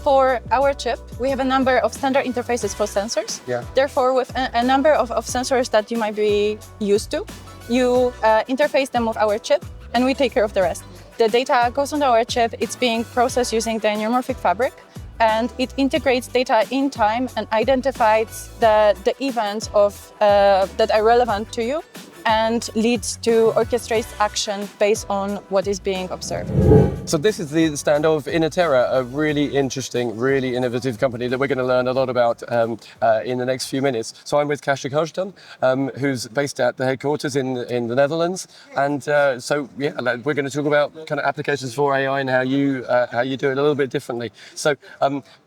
For our chip, we have a number of standard interfaces for sensors. Yeah. Therefore, with a number of sensors that you might be used to, you interface them with our chip, and we take care of the rest. The data goes onto our chip, it's being processed using the neuromorphic fabric, and it integrates data in time and identifies the events that are relevant to you and leads to orchestrated action based on what is being observed. So this is the stand of Innatera, a really interesting, really innovative company that we're going to learn a lot about in the next few minutes. So I'm with Kasia, who's based at the headquarters in the Netherlands, and we're going to talk about kind of applications for AI and how you do it a little bit differently. So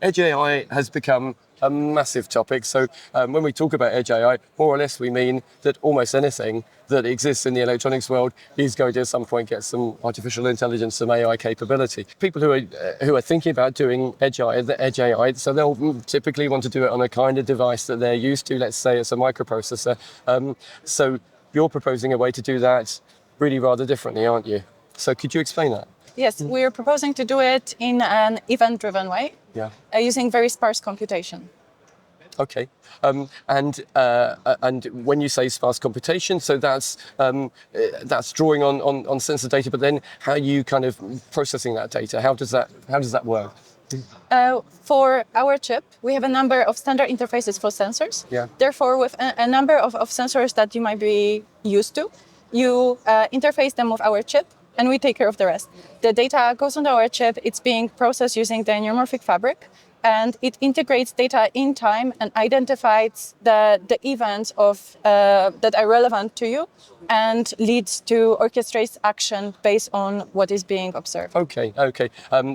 Edge AI has become a massive topic. So when we talk about Edge AI, more or less we mean that almost anything that exists in the electronics world is going to at some point get some artificial intelligence, some AI capability. People who are thinking about doing Edge AI, so they'll typically want to do it on a kind of device that they're used to. Let's say it's a microprocessor. So you're proposing a way to do that really rather differently, aren't you? So could you explain that? Yes, we're proposing to do it in an event-driven way, using very sparse computation. Okay, and when you say sparse computation, so that's drawing on sensor data, but then how are you kind of processing that data? How does that work? For our chip, we have a number of standard interfaces for sensors. Yeah. Therefore, with a number of sensors that you might be used to, you interface them with our chip, and we take care of the rest. The data goes onto our chip, it's being processed using the neuromorphic fabric, and it integrates data in time and identifies the events that are relevant to you and leads to orchestrated action based on what is being observed. Okay.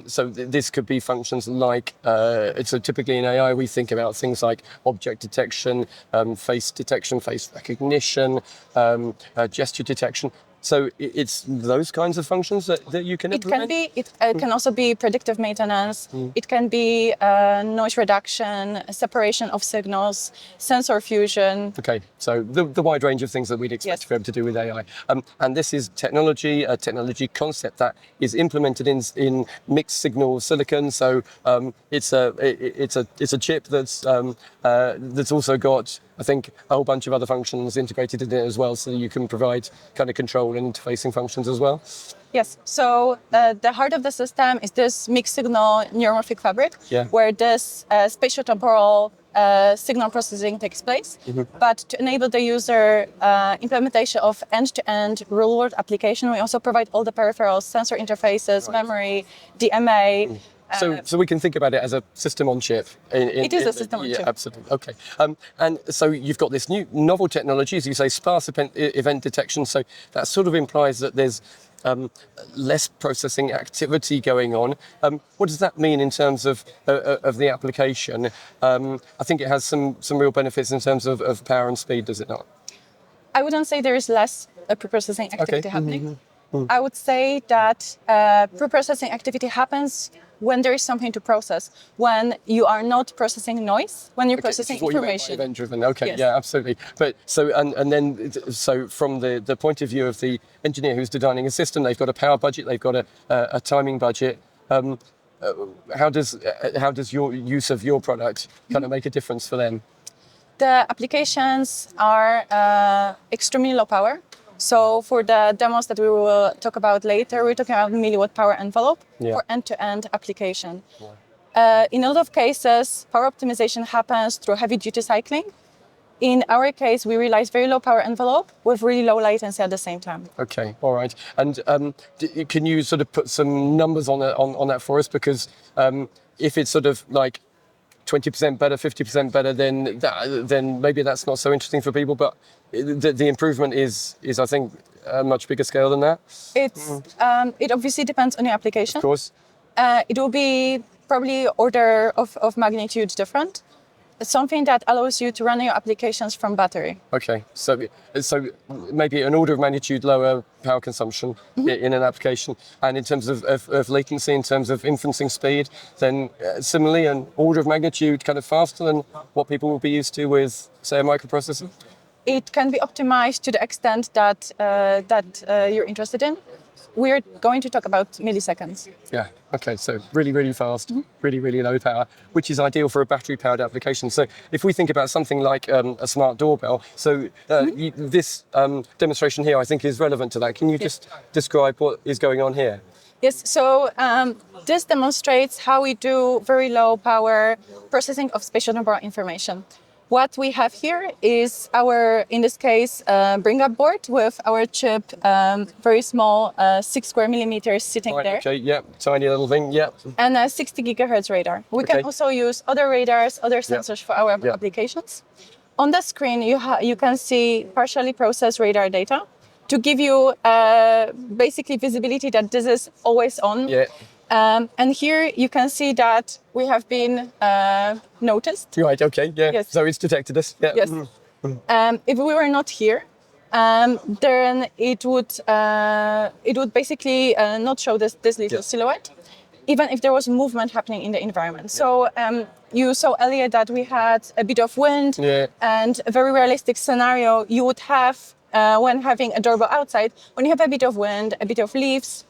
So this could be functions like, so typically in AI we think about things like object detection, face detection, face recognition, gesture detection. So it's those kinds of functions that you can implement? It can also be predictive maintenance. It can be noise reduction, separation of signals, sensor fusion. Okay, so the wide range of things that we'd expect to be able to do with AI. And this is a technology concept that is implemented in mixed signal silicon. So it's a chip that's also got, I think, a whole bunch of other functions integrated in it as well, so you can provide kind of control and interfacing functions as well. Yes, so the heart of the system is this mixed signal neuromorphic fabric, where this spatiotemporal signal processing takes place. But to enable the user implementation of end-to-end real-world application, we also provide all the peripherals, sensor interfaces, memory, DMA. So we can think about it as a system on chip. It is a system on chip. Yeah, absolutely. Okay. And so you've got this new novel technology, as you say, sparse event detection. So that sort of implies that there's less processing activity going on. What does that mean in terms of the application? I think it has some real benefits in terms of power and speed, does it not? I wouldn't say there is less pre-processing activity happening. I would say that pre-processing activity happens when there is something to process, when you are not processing noise, when you're processing information. Event-driven. Okay, yes. Yeah, absolutely. But so so from the point of view of the engineer who's designing a system, they've got a power budget, they've got a timing budget. How does your use of your product kind of make a difference for them? The applications are extremely low power. So for the demos that we will talk about later, we're talking about milliwatt power envelope for end-to-end application. In a lot of cases, power optimization happens through heavy-duty cycling. In our case, we realize very low power envelope with really low latency at the same time. Okay, all right. And can you sort of put some numbers on that for us? Because if it's sort of like 20% better, 50% better, then maybe that's not so interesting for people. But the improvement is I think a much bigger scale than that. It obviously depends on your application. Of course. It will be probably order of magnitude different. It's something that allows you to run your applications from battery. Okay, so maybe an order of magnitude lower power consumption in an application, and in terms of latency, in terms of inferencing speed, then similarly an order of magnitude kind of faster than what people will be used to with, say, a microprocessor? It can be optimized to the extent that you're interested in. we're going to talk about milliseconds. Yeah. Okay. So really, really fast, really, really low power, which is ideal for a battery-powered application. So if we think about something like a smart doorbell, so this demonstration here, I think, is relevant to that. Can you just describe what is going on here? Yes, so this demonstrates how we do very low power processing of spatial-temporal information. What we have here is our, in this case, bring-up board with our chip, very small, 6 square millimeters sitting there. Okay, yeah, tiny little thing, yeah. And a 60 gigahertz radar. We can also use other radars, other sensors for our applications. On the screen, you can see partially processed radar data to give you basically visibility that this is always on. Yeah. And here you can see that we have been noticed. Right, okay, yeah. Yes. So it's detected us. Yeah. Yes. If we were not here, then it would basically not show this little silhouette, even if there was movement happening in the environment. So you saw earlier that we had a bit of wind, and a very realistic scenario you would have when having a doorbell outside, when you have a bit of wind, a bit of leaves,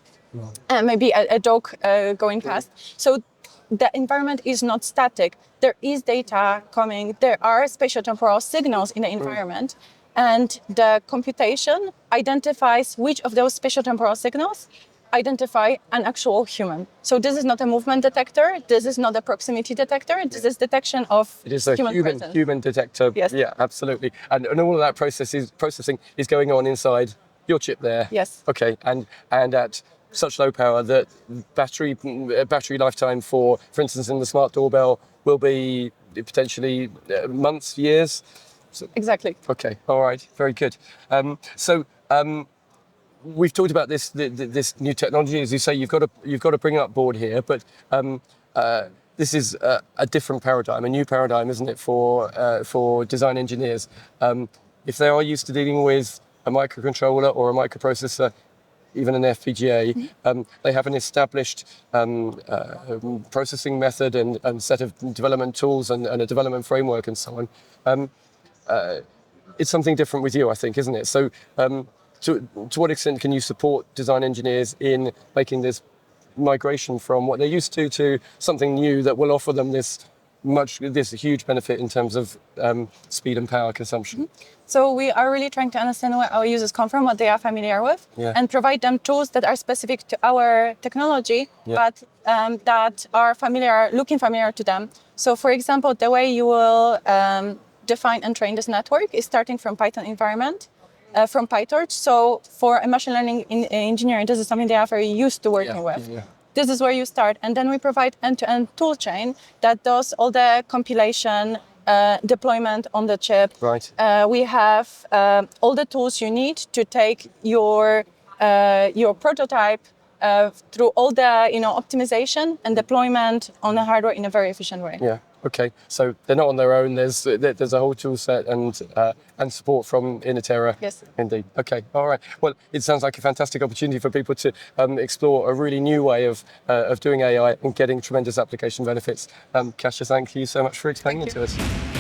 and maybe a dog going past. So the environment is not static. There is data coming. There are spatial-temporal signals in the environment. And the computation identifies which of those spatial-temporal signals identify an actual human. So this is not a movement detector. This is not a proximity detector. This is detection of it is a human detector. Yes. Yeah, absolutely. And all of that processing is going on inside your chip there. Yes. Okay. And at such low power that battery lifetime for instance, in the smart doorbell will be potentially months, years. So, exactly. Okay. All right. Very good. We've talked about this new technology. As you say, you've got a bring up board here, but this is a different paradigm, a new paradigm, isn't it, for design engineers? If they are used to dealing with a microcontroller or a microprocessor, even an FPGA, they have an established processing method and set of development tools and a development framework and so on. It's something different with you, I think, isn't it? So to what extent can you support design engineers in making this migration from what they're used to something new that will offer them this huge benefit in terms of speed and power consumption? So we are really trying to understand where our users come from, what they are familiar with, and provide them tools that are specific to our technology, but that are looking familiar to them. So for example, the way you will define and train this network is starting from Python environment, from PyTorch. So for a machine learning engineer, this is something they are very used to working with. This is where you start. And then we provide end-to-end tool chain that does all the compilation, deployment on the chip. Right. We have all the tools you need to take your prototype through all the optimization and deployment on the hardware in a very efficient way. Yeah. Okay. So they're not on their own. There's a whole tool set and support from Innatera. Yes. Indeed. Okay. All right. Well, it sounds like a fantastic opportunity for people to explore a really new way of doing AI and getting tremendous application benefits. Kasia, thank you so much for explaining it to us.